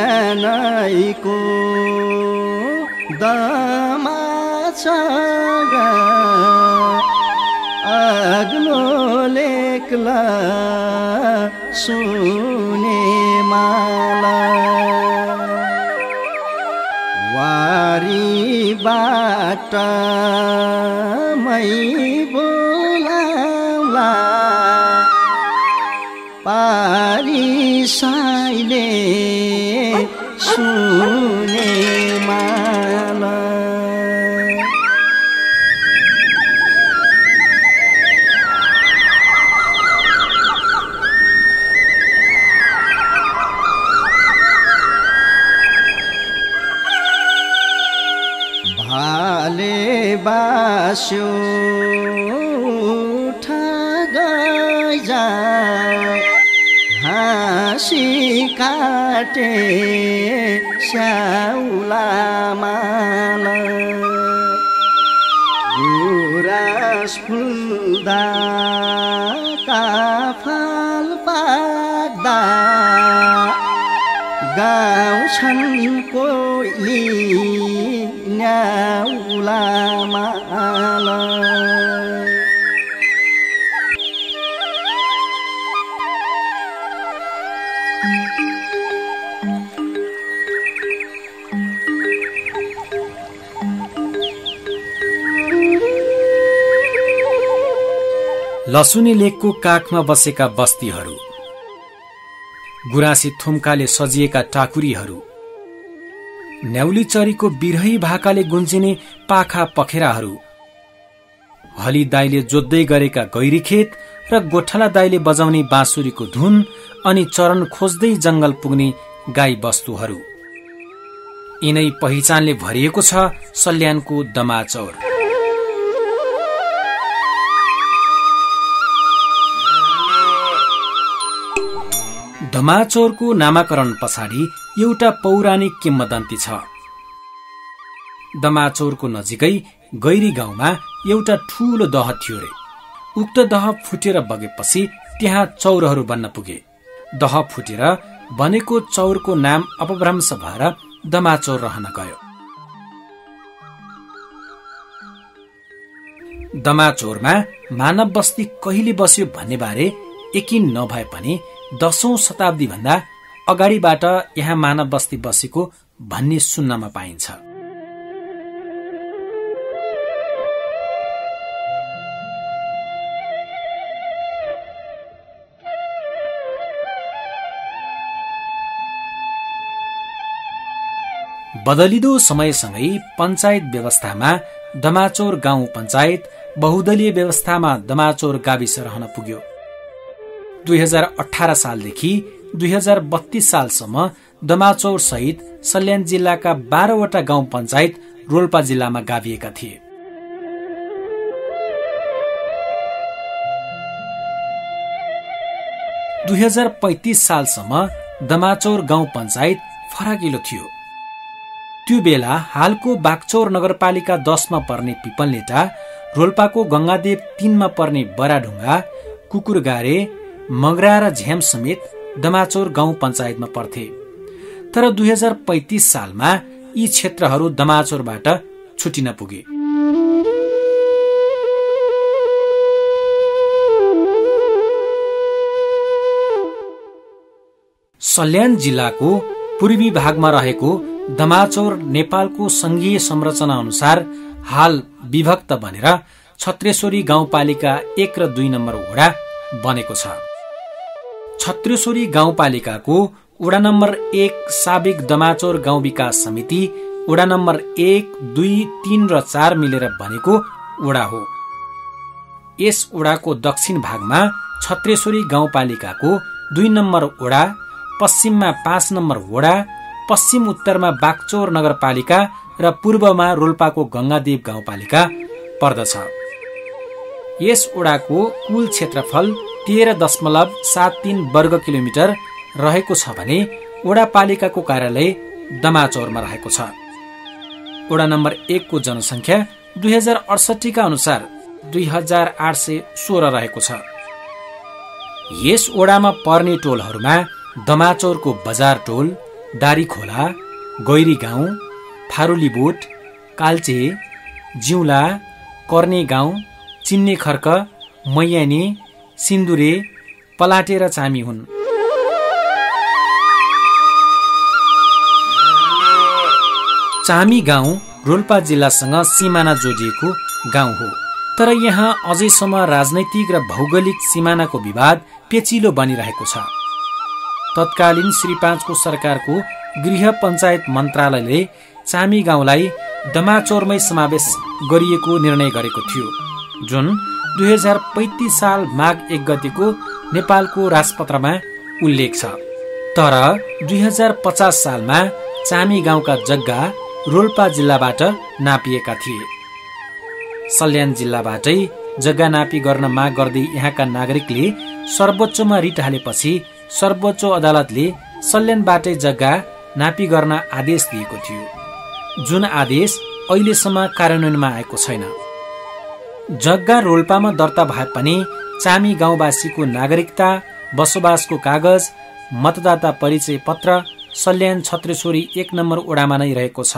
सल्यानैको दमाछगा अग्लो लेख्ला सुने माला वारीबाट मै बोलाउला पारिसाइले सुने माला भाले बास्यो ठगाइ जाए हाँसी काटे स्याउला माला गुराँस फुल्दा काफल पाक्दा गाउँछन् कोइली न्याउला माला लसुनी लेकको काखमा बसेका बस्तीहरू, गुराँसी थुम्काले सजिएका टाकुरीहरू, न्याउली चरीको बिरही भाकाले गुन्जिने पाखा पखेराहरू, हली दाइले जोत्दै गरेका गैरीखेत र गोठला दाइले बजाउने बाँसुरीको धुन अनि चरण खोज्दै जंगल पुग्ने गाई बस्तुहरू, यिनै पहिचानले भरिएको छ सल्यानको दमाचौर। दमाचौरको नामाकरण पछाडि एउटा पौराणिक किम्वदन्ती छ। दमाचौरको नजिकै गैरी गाउँमा एउटा ठूलो दह थियो रे। उक्त दह फुटेर बगेपछि त्यहाँ चौरहरू बन्न पुगे। दह फुटेर बनेको चौरको नाम अपभ्रंश भएर दमाचौर रहन गयो। दमाचौरमा मानव बस्ती कहिले बस्यो भन्ने बारे यकिन नभए पनि 10औं शताब्दी भन्दा अगाडिबाट यहाँ मानव बस्ती बसेको भन्ने सुन्नमा पाइन्छ। बदलिदो समयसँगै पञ्चायत व्यवस्थामा दमाचौर गाउँ पञ्चायत, बहुदलीय व्यवस्थामा दमाचौर गाविस रहन पुग्यो। 2018 सालदेखि 2032 सालसम्म दमाचौर सहित सल्यान जिल्लाका 12 वटा गाउँ पञ्चायत रोल्पा जिल्लामा गाभिएका थिए। – 2035 सालसम्म दमाचौर गाउँ पञ्चायत फराकिलो थियो। त्यो बेला हालको बागचौर नगरपालिका 10 मा पर्ने पिपलनेटा, रोल्पाको गंगादेव 3 मा पर्ने बराढुङ्गा, कुकुरगारे, मगरा र झ्याम समेत दमाचौर गाउँ पञ्चायतमा पर्थे। तर 2035 सालमा यी क्षेत्रहरू दमाचौरबाट छुटिन पुगे। सल्यान जिल्लाको पूर्वी भागमा रहेको दमाचौर नेपालको संघीय संरचना अनुसार हाल विभक्त बनेर छत्रेश्वरी गाउँपालिका 1 र 2 नम्बर वडा बनेको छ। छत्रेश्वरी गाउँपालिकाको वडा नम्बर 1 साबिक दमाचौर गाउँ विकास समिति, वडा नम्बर 1, 2, 3 र 4 मिलेर बनेको वडा हो। यस वडाको दक्षिण भागमा छत्रेश्वरी गाउँपालिकाको 2 नम्बर वडा, पश्चिममा 5 नम्बर वडा, पश्चिम उत्तरमा बागचौर नगरपालिका र पूर्वमा रोल्पाको गंगादेव गाउँपालिका पर्दछ। यस वडाको कुल क्षेत्रफल 13.73 वर्ग किलोमिटर रहेको छ भने वडापालिकाको कार्यालय दमाचौरमा रहेको छ। वडा नम्बर 1 को जनसंख्या 2068 का अनुसार 2816 रहेको छ। यस वडामा पर्ने टोलहरूमा दमाचौरको बजार टोल, दारीखोला, गैरी गाउँ, फारुली बोट, काल्चे, जिउला, कर्ने गाउँ, चिन्ने खर्क, मैयानी, सिन्दुरे, पलाटे र चामी हुन्। चामी गाउँ रोल्पा जिल्लासँग सिमाना जोडिएको गाउँ हो, तर यहाँ अझैसम्म राजनैतिक र भौगोलिक सिमानाको विवाद पेचिलो बनिरहेको छ। तत्कालीन श्री 5 को सरकारको गृह पञ्चायत मन्त्रालयले चामी गाउँलाई दमाचौरमै समावेश गरिएको निर्णय गरेको थियो, जुन 2035 साल माघ 1 गतेको नेपालको राजपत्रमा उल्लेख छ। तर 2050 सालमा चामी गाउँका जग्गा रोल्पा जिल्लाबाट नापिएका थिए। सल्यान जिल्लाबाटै जग्गा नापी गर्न माग गर्दै यहाँका नागरिकले सर्वोच्चमा रिट हालेपछि सर्वोच्च अदालतले सल्यानबाटै जग्गा नापी गर्न आदेश दिएको थियो, जुन आदेश अहिलेसम्म कार्यान्वयनमा आएको छैन। जग्गा रोल्पामा दर्ता भए पनि चामी गाउँवासीको नागरिकता, बसोबासको कागज, मतदाता परिचय पत्र सल्यान छत्रेश्वरी 1 नम्बर वडामा नै रहेको छ।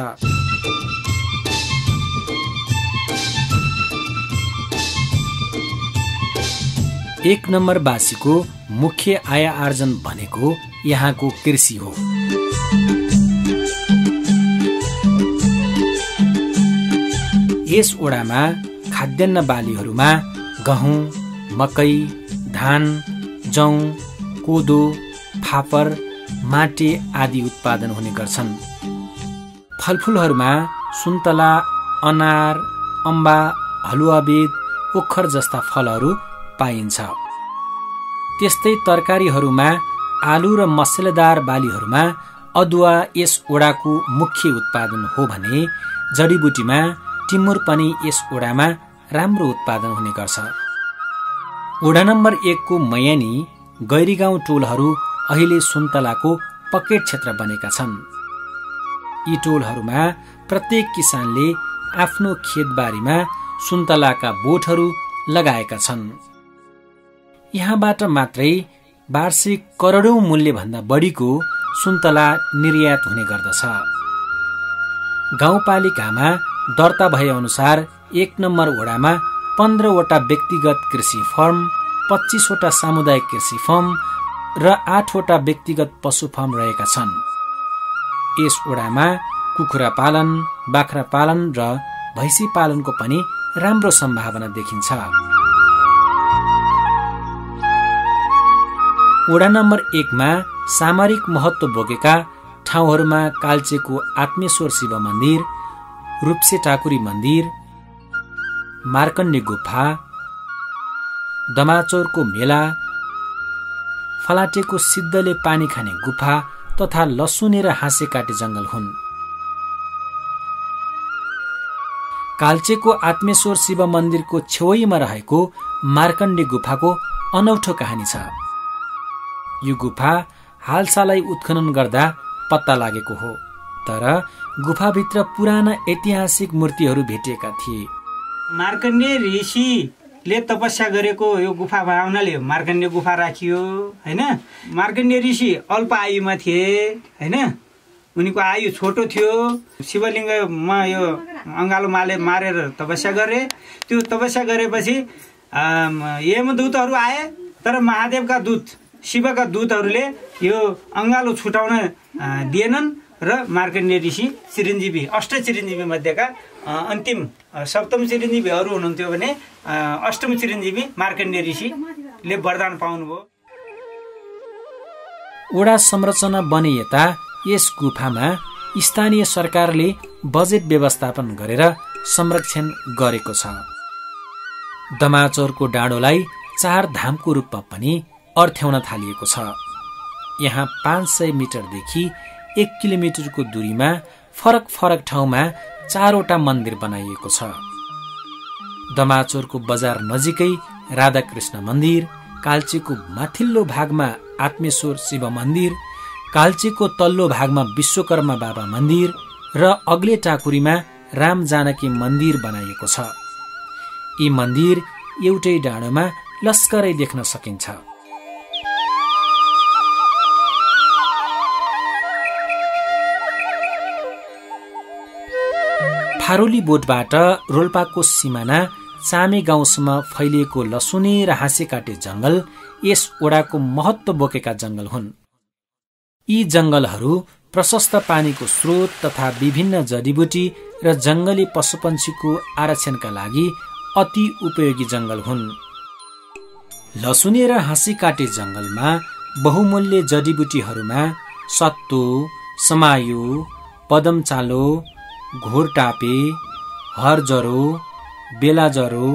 1 नम्बर वासीको मुख्य आय आर्जन भनेको यहाँको कृषि हो। यस वडामा खाद्यान्न बालीहरूमा गहुँ, मकै, धान, जौ, कोदो, फापर, माटे आदि उत्पादन हुने गर्छन्। फलफुलहरूमा सुन्तला, अनार, अम्बा, हलुवाबेद, ओखर जस्ता फलहरू पाइन्छ। त्यस्तै तरकारीहरूमा आलु र मसलेदार बालीहरूमा अदुवा यस वडाको मुख्य उत्पादन हो भने जडीबुटीमा टिमुर पनि यस वडामा राम्रो उत्पादन हुने गर्छ। वडा नम्बर 1 को मैयानी, गैरीगाउँ टोलहरू अहिले सुन्तलाको पकेट क्षेत्र बनेका छन्। यी टोलहरूमा प्रत्येक किसानले आफ्नो खेतबारीमा सुन्तलाका बोटहरू लगाएका छन्। यहाँबाट मात्रै वार्षिक करोडौं मूल्य भन्दा बढीको सुन्तला निर्यात हुने गर्दछ। गाउँपालिकामा दर्ता भए अनुसार 1 नम्बर वडामा 15 वटा व्यक्तिगत कृषि फर्म, 25 वटा सामुदायिक कृषि फर्म र 8 वटा व्यक्तिगत पशु फर्म रहेका छन्। यस वडामा कुखुरा पालन, बाख्रा पालन र भैँसी पालनको पनि राम्रो सम्भावना देखिन्छ। वडा नम्बर 1 मा सामरिक महत्व बोकेका ठाउँहरूमा काल्चेको आत्मेश्वर शिव मन्दिर, रूप्से टाकुरी मन्दिर, मार्कण्डे गुफा, दमाचौरको मेला, फलाटेको सिद्धले पानी खाने गुफा तथा लसुने र हाँसे काटे जंगल हुन्। काल्चेको आत्मेश्वर शिव मन्दिरको छेउमा रहेको मार्कण्डे गुफाको अनौठो कहानी छ। यो गुफा हालसालै उत्खनन गर्दा पत्ता लागेको हो, तर गुफाभित्र पुराना ऐतिहासिक मूर्तिहरू भेटिएका थिए। मार्कण्डे ऋषिले तपस्या गरेको यो गुफा बनाउनाले मार्कण्डे गुफा राखियो हैन। मार्कण्डे ऋषि अल्प आयुमा थिए हैन, उनीको आयु छोटो थियो। शिवलिङ्गमा यो अङ्गालो मारेर तपस्या गरे। त्यो तपस्या गरेपछि यमदूतहरू आए, तर महादेवका दूत, शिवका दूतहरूले यो अङ्गालो छुटाउन दिएनन् र मार्कण्डे ऋषि चिरञ्जीवी, अष्ट चिरञ्जीवी मध्येका अन्तिम सप्तम चिरञ्जीवीहरू हुनुहुन्थ्यो भने अष्टम चिरञ्जीवी मार्कण्डे ऋषिले वरदान पाउनुभयो। वडा संरचना बने यता यस गुफामा स्थानीय सरकारले बजेट व्यवस्थापन गरेर संरक्षण गरेको छ। दमाचौरको डाँडोलाई चार धामको रूपमा पनि अर्थ्याउन थालिएको छ। यहाँ 500 मिटरदेखि 1 किलोमिटरको दूरीमा फरक फरक ठाउँमा 4वटा मन्दिर बनाइएको छ। दमाचौरको बजार नजिकै राधाकृष्ण मन्दिर, काल्चीको माथिल्लो भागमा आत्मेश्वर शिव मन्दिर, काल्चीको तल्लो भागमा विश्वकर्मा बाबा मन्दिर र अग्ले टाकुरीमा राम जानकी मन्दिर बनाइएको छ। यी मन्दिर एउटै डाँडोमा लस्करै देख्न सकिन्छ। फारोली बोटबाट रोल्पाको सिमाना चामे गाउँसम्म फैलिएको लसुने र हाँसेकाटे जंगल यस ओडाको महत्व बोकेका जंगल हुन्। यी जंगलहरू प्रशस्त पानीको स्रोत तथा विभिन्न जडीबुटी र जंगली पशुपन्छीको आरक्षणका लागि अति उपयोगी जंगल हुन्। लसुने र हाँसीकाटे जंगलमा बहुमूल्य जडीबुटीहरूमा सत्तु, समायु, पदमचालो, घोरटापे, हरजरो, बेलाजरो,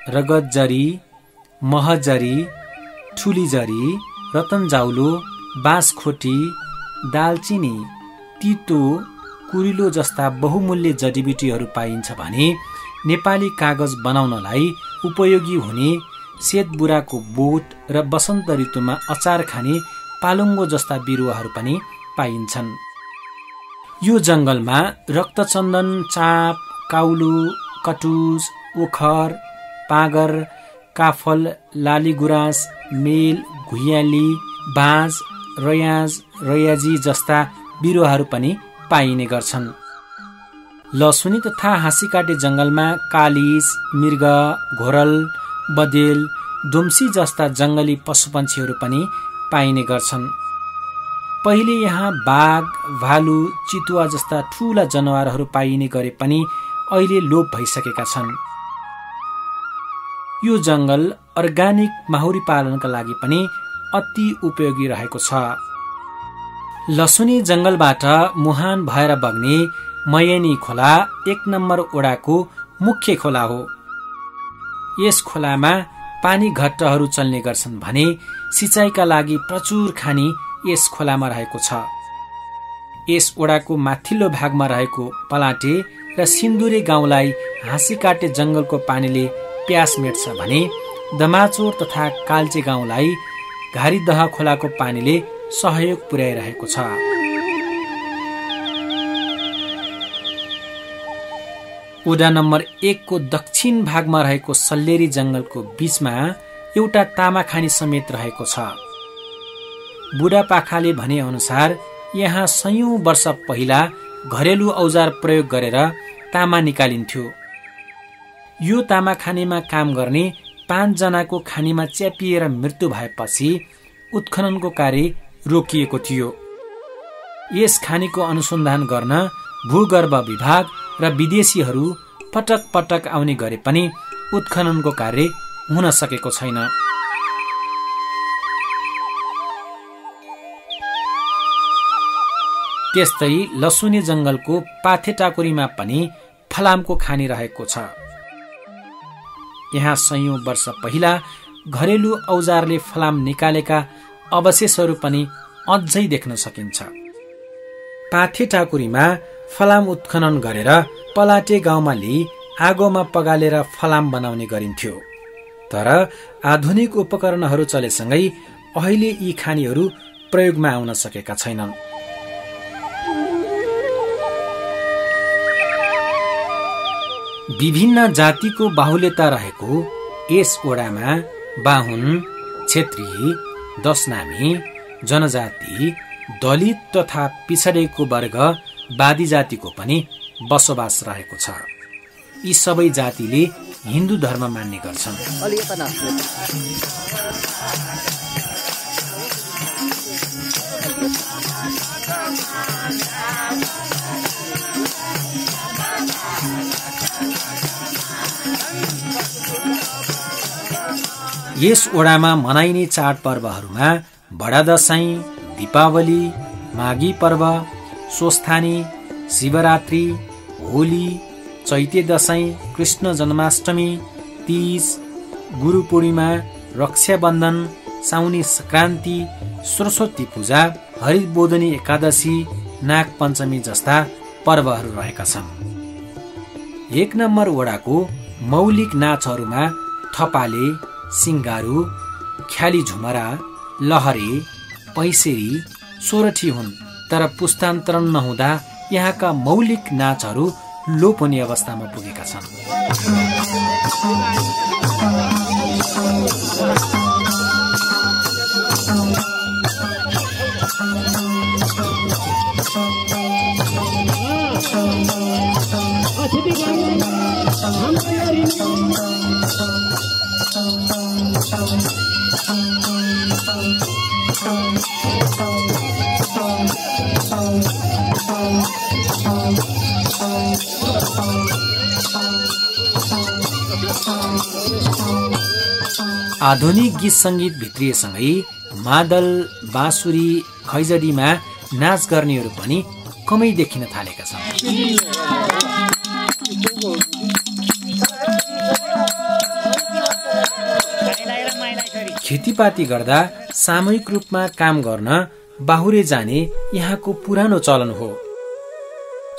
रगतजरी, महजरी, ठुलीजरी, रतनजाउलो, बाँसखोटी, दालचिनी, तितो, कुरिलो जस्ता बहुमूल्य जडीबुटीहरू पाइन्छ भने नेपाली कागज बनाउनलाई उपयोगी हुने सेतबुराको बोट र वसन्त ऋतुमा अचार खाने पालुङ्गो जस्ता बिरुवाहरू पनि पाइन्छन्। यो जंगलमा रक्तचन्दन, चाप, काउलु, कटुस, ओखर, पागर, काफल, लालीगुराँस, मेल, घुइयाली, बाँझ, रयाज, रयाजी जस्ता बिरुवाहरू पनि पाइने गर्छन्। लसुनी तथा हाँसीकाटे जंगलमा कालिस, मृग, घोरल, बदेल, दुम्सी जस्ता जंगली पशुपन्छीहरू पनि पाइने गर्छन्। पहिले यहाँ बाघ, भालु, चितुवा जस्ता ठूला जनावरहरू पाइने गरे पनि अहिले लोप भइसकेका छन्। यो जंगल अर्गानिक माहुरी पालनका लागि पनि अति उपयोगी रहेको छ। लसुनी जंगलबाट मुहान भएर बग्ने मयनी खोला 1 नम्बर ओडाको मुख्य खोला हो। यस खोलामा पानी घट्टहरू चल्ने गर्छन् भने सिंचाइका लागि प्रचुर खानी यस खोलामा रहेको छ। यस ओडाको माथिल्लो भागमा रहेको पलाटे र सिन्दुरे गाउँलाई हाँसीकाटे जंगलको पानीले प्यास मेट्छ भने दमाचौर तथा काल्चे गाउँलाई घारीदह खोलाको पानीले सहयोग पुर्याइरहेको छ। ओडा नम्बर 1 को दक्षिण भागमा रहेको सल्लेरी जंगलको बीचमा एउटा तामाखानी समेत रहेको छ। बुढापाखाले भने अनुसार यहाँ सयौं वर्ष पहिला घरेलु औजार प्रयोग गरेर तामा निकालिन्थ्यो। यो तामाखानीमा काम गर्ने 5 जनाको खानीमा च्यापिएर मृत्यु भएपछि उत्खननको कार्य रोकिएको थियो। यस खानीको अनुसन्धान गर्न भूगर्भ विभाग र विदेशीहरू पटक पटक आउने गरे पनि उत्खननको कार्य हुन सकेको छैन। त्यस्तै लसुने जंगलको पाथेटाकुरीमा पनि फलामको खानी रहेको छ। यहाँ सयौं वर्ष पहिला घरेलु औजारले फलाम निकालेका अवशेषहरू पनि अझै देख्न सकिन्छ। पाथेटाकुरीमा फलाम उत्खनन गरेर पलाटे गाउँमा लिई आगोमा पगालेर फलाम बनाउने गरिन्थ्यो। तर आधुनिक उपकरणहरू चलेसँगै अहिले यी खानीहरू प्रयोगमा आउन सकेका छैनन्। विभिन्न जातिको बाहुल्यता रहेको यस ओडामा बाहुन, क्षेत्री, दशनामी, जनजाति, दलित तथा पिछडेको वर्ग बादी जातिको पनि बसोबास रहेको छ। यी सबै जातिले हिन्दू धर्म मान्ने गर्छन्। यस ओडामा मनाइने चाडपर्वहरूमा बडा दशैं, दीपावली, माघी पर्व, सोस्থাनी, शिवरात्रि, होली, चैते दशैं, कृष्ण जन्माष्टमी, तीज, गुरु पूर्णिमा, रक्षाबन्धन, साउनी संक्रान्ति, सरस्वती पूजा, हरिबोधनी एकादशी, नाग पञ्चमी जस्ता पर्वहरू रहेका छन्। 1 नम्बर वडाको मौलिक नाचहरूमा थपाले, सिङ्गारू, ख्याली झुमरा, लहरे, पैसेरी, सोरठी हुन्। तर पुस्तान्तरण नहुँदा यहाँका मौलिक नाचहरू लोप हुने अवस्थामा पुगेका छन्। आधुनिक गीत सङ्गीत भित्रिएसँगै मादल, बाँसुरी, खैजडीमा नाच गर्नेहरू पनि कमै देखिन थालेका छन्। खेतीपाती गर्दा सामूहिक रूपमा काम गर्न बाहुरे जाने यहाँको पुरानो चलन हो।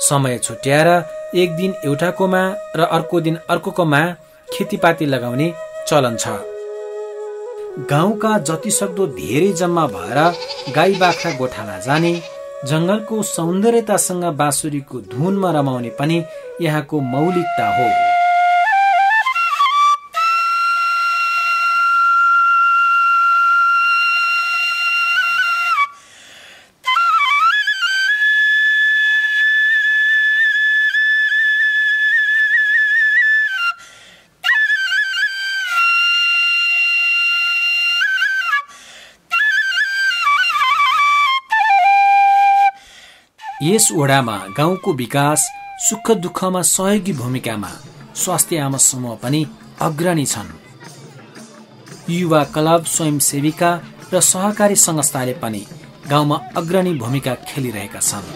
समय छुट्याएर एक दिन एउटाकोमा र अर्को दिन अर्कोकोमा खेतीपाती लगाउने चलन छ। गाउँका जतिसक्दो धेरै जम्मा भएर गाई बाख्रा गोठाला जाने, जंगलको सौन्दर्यतासँग बाँसुरीको धुनमा रमाउने पनि यहाँको मौलिकता हो। यस ओडामा गाउँको विकास, सुख दुःखमा सहयोगी भूमिकामा स्वास्थ्य आमा समूह पनि अग्रणी छन्। युवा क्लब, स्वयंसेविका र सहकारी संस्थाले पनि गाउँमा अग्रणी भूमिका खेलिरहेका छन्।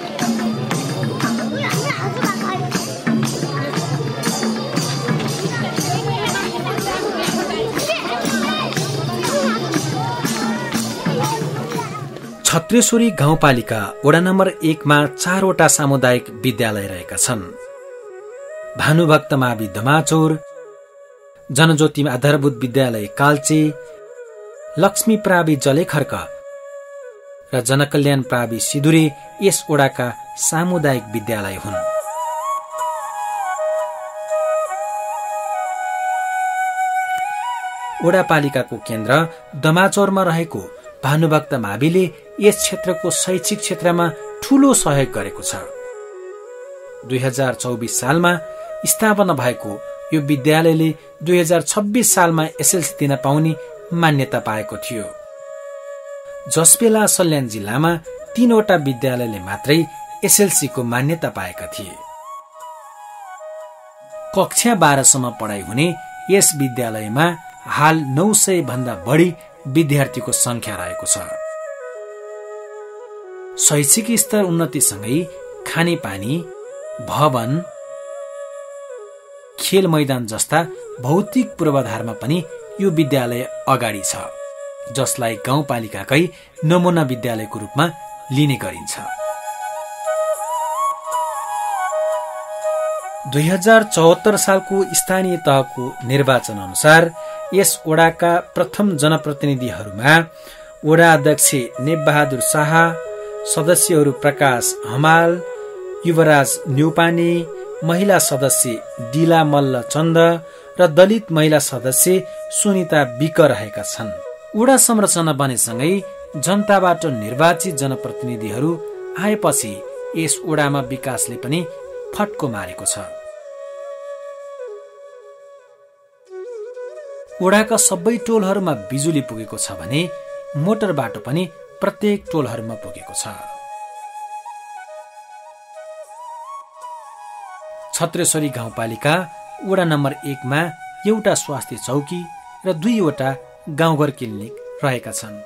छत्रेश्वरी गाउँपालिका वडा नम्बर 1 मा 4 वटा सामुदायिक विद्यालय रहेका छन्। भानुभक्त मावि दमाचौर, जनज्योति आधारभूत विद्यालय काल्चे, लक्ष्मी प्रावि जलेखर्क र जनकल्याण प्रावि सिधुरे यस वडाका सामुदायिक विद्यालय हुन्। वडापालिकाको केन्द्र दमाचौरमा रहेको भानुभक्त माविले यस क्षेत्रको शैक्षिक क्षेत्रमा ठूलो सहयोग गरेको छ। 2024 सालमा स्थापना भएको यो विद्यालयले 2026 सालमा एसएलसी दिन पाउने मान्यता पाएको थियो। जसबेला सल्यान जिल्लामा 3 वटा विद्यालयले मात्रै एसएलसी को मान्यता पाएका थिए। कक्षा 12 सम्म पढाइ हुने यस विद्यालयमा हाल 900 भन्दा बढी विद्यार्थीको संख्या रहेको छ। शैक्षिक स्तर उन्नतिसँगै खानेपानी, भवन, खेल मैदान जस्ता भौतिक पूर्वाधारमा पनि यो विद्यालय अगाडि छ, जसलाई गाउँपालिकाकै नमुना विद्यालयको रूपमा लिने गरिन्छ। 2074 सालको स्थानीय तहको निर्वाचन अनुसार यस वडाका प्रथम जनप्रतिनिधिहरूमा वडा अध्यक्ष नेबबहादुर शाह, सदस्यहरू प्रकाश हमाल, युवराज न्यौपाने, महिला सदस्य डिला मल्ल चन्द र दलित महिला सदस्य सुनिता विक रहेका छन्। वडा संरचना बनेसँगै जनताबाट निर्वाचित जनप्रतिनिधिहरू आएपछि यस वडामा विकासले पनि फट्को मारेको छ। वडाका सबै टोलहरूमा बिजुली पुगेको छ भने मोटर बाटो पनि प्रत्येक टोलहरूमा पुगेको छ। छत्रेश्वरी गाउँपालिका वडा नम्बर 1 मा एउटा स्वास्थ्य चौकी र 2 वटा गाउँघर क्लिनिक रहेका छन्।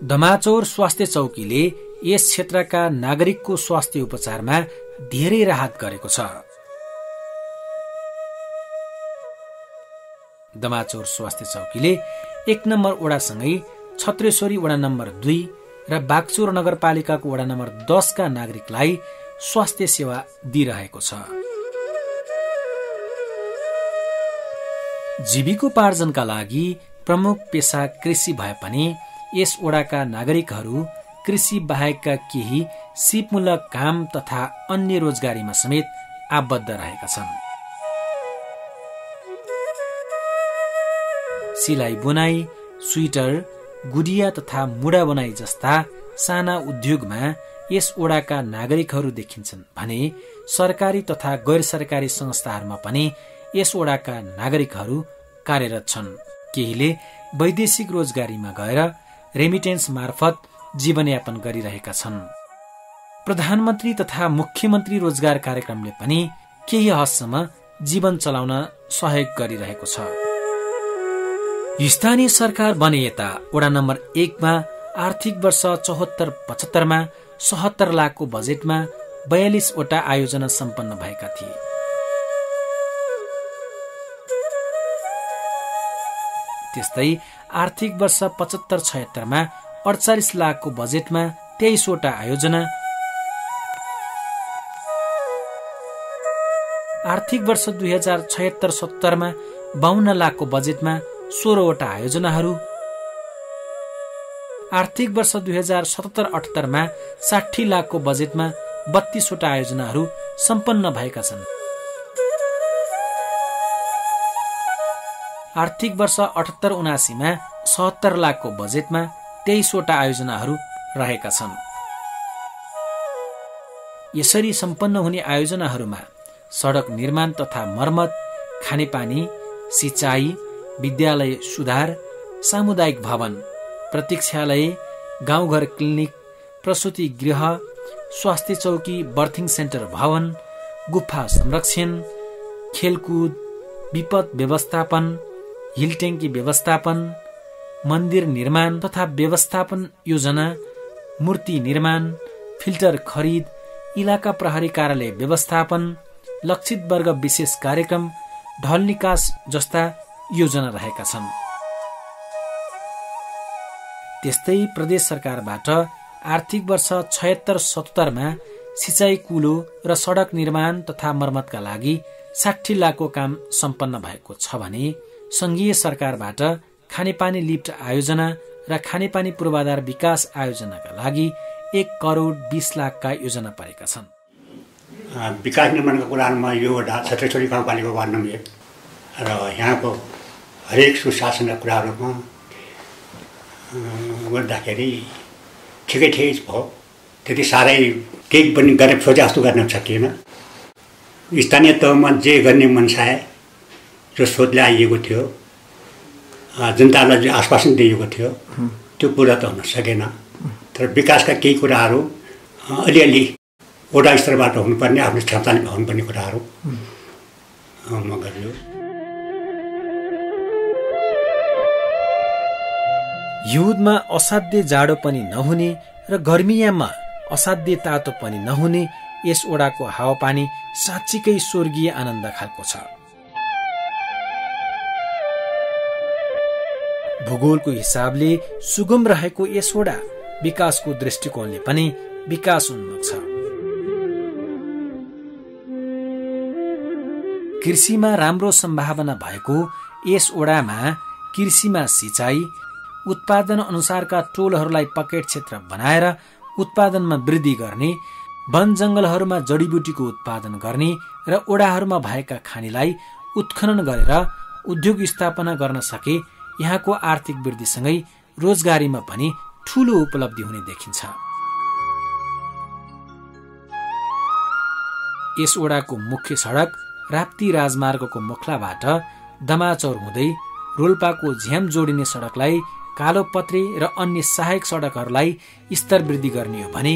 दमाचौर स्वास्थ्य चौकीले यस क्षेत्रका नागरिकको स्वास्थ्य उपचारमा धेरै राहत गरेको छ। दमाचौर स्वास्थ्य चौकीले 1 नम्बर वडासँगै छत्रेश्वरी वडा नम्बर 2 र बागचौर नगरपालिकाको वडा नम्बर 10 का नागरिकलाई स्वास्थ्य सेवा दिइरहेको छ। जीविकोपार्जनका लागि प्रमुख पेशा कृषि भए पनि यस वडाका नागरिकहरू कृषि बाहेकका केही सिपमूलक काम तथा अन्य रोजगारीमा समेत आबद्ध रहेका छन्। सिलाई बुनाई, स्वेटर, गुडिया तथा मुडा बनाई जस्ता साना उद्योगमा यस वडाका नागरिकहरू देखिन्छन् भने सरकारी तथा गैर सरकारी संस्थाहरूमा पनि यस वडाका नागरिकहरू कार्यरत छन्। केहीले वैदेशिक रोजगारीमा गएर रेमिटेन्स मार्फत जीवनयापन गरिरहेका छन्। प्रधानमन्त्री तथा मुख्यमन्त्री रोजगार कार्यक्रमले पनि केही हदसम्म जीवन चलाउन सहयोग गरिरहेको छ। स्थानीय सरकार बने यता वडा नम्बर 1 मा आर्थिक वर्ष 74-75 मा 77 लाखको बजेटमा 42 वटा आयोजना सम्पन्न भएका थिए। त्यस्तै आर्थिक वर्ष 75-76 मा 48 लाखको बजेटमा 23 वटा आयोजना, आर्थिक वर्ष 2076-77 मा 52 लाखको बजेटमा 16 वटा आयोजनाहरू, आर्थिक वर्ष 2077-78 मा 60 लाखको बजेटमा 32 वटा आयोजनाहरू सम्पन्न भएका छन्। आर्थिक वर्ष 78-79 मा 70 लाखको बजेटमा 23 वटा आयोजनाहरू रहेका छन्। यसरी सम्पन्न हुने आयोजनाहरूमा सडक निर्माण तथा मर्मत, खानेपानी, सिंचाई, विद्यालय सुधार, सामुदायिक भवन, प्रतीक्षालय, गाउँघर क्लिनिक, प्रसूति गृह, स्वास्थ्य चौकी, बर्थिङ सेन्टर भवन, गुफा संरक्षण, खेलकुद, विपद व्यवस्थापन, हिलट्याङ्की व्यवस्थापन, मन्दिर निर्माण तथा व्यवस्थापन योजना, मूर्ति निर्माण, फिल्टर खरिद, इलाका प्रहरी कार्यालय व्यवस्थापन, लक्षित वर्ग विशेष कार्यक्रम, ढल निकास जस्ता योजना रहेका छन्। त्यस्तै प्रदेश सरकारबाट आर्थिक वर्ष 76-77 मा सिंचाई, कुलो र सडक निर्माण तथा मर्मतका लागि 60 लाखको काम सम्पन्न भएको छ भने संघीय सरकारबाट खानेपानी लिफ्ट आयोजना र खानेपानी पूर्वाधार विकास आयोजनाका लागि 1 करोड 20 लाखका योजना परेका छन्। विकास निर्माणका कुरामा यो वडा छत्रेश्वरी गाउँपालिका वार्ड नम्बर 1 र यहाँको हरेक सुशासनका कुराहरूमा गर्दाखेरि ठिकै भयो। त्यति साह्रै केही पनि गर्ने सोचे जस्तो गर्न सकिएन। स्थानीय तहमा जे गर्ने मनसाय जो सोचले आइएको थियो, जनतालाई जो आश्वासन दिएको थियो त्यो पुरा त हुन सकेन। तर विकासका केही कुराहरू अलिअलि वडा स्तरबाट हुनुपर्ने, आफ्नो क्षमताले हुनुपर्ने कुराहरू म गरियो। हिउँदमा असाध्य जाडो पनि नहुने र गर्मीयामा असाध्य तातो पनि नहुने यस वडाको हावापानी साँच्चीकै स्वर्गीय आनन्द खालको छ। भूगोलको हिसाबले सुगम रहेको यस वडा विकासको दृष्टिकोणले पनि विकास उन्मुख छ। कृषिमा राम्रो सम्भावना भएको यस वडामा कृषिमा सिंचाई, उत्पादन अनुसारका टोलहरूलाई पकेट क्षेत्र बनाएर उत्पादनमा वृद्धि गर्ने, वन जंगलहरूमा जडीबुटीको उत्पादन गर्ने र ओडाहरूमा भएका खानीलाई उत्खनन गरेर उद्योग स्थापना गर्न सके यहाँको आर्थिक वृद्धिसँगै रोजगारीमा पनि ठूलो उपलब्धि हुने देखिन्छ। यस वडाको मुख्य सडक राप्ती राजमार्गको मुखलाबाट दमाचौर हुँदै रोल्पाको झ्याम जोडिने सडकलाई, कालोपत्रे र अन्य सहायक सडकहरूलाई स्तर वृद्धि गर्ने हो भने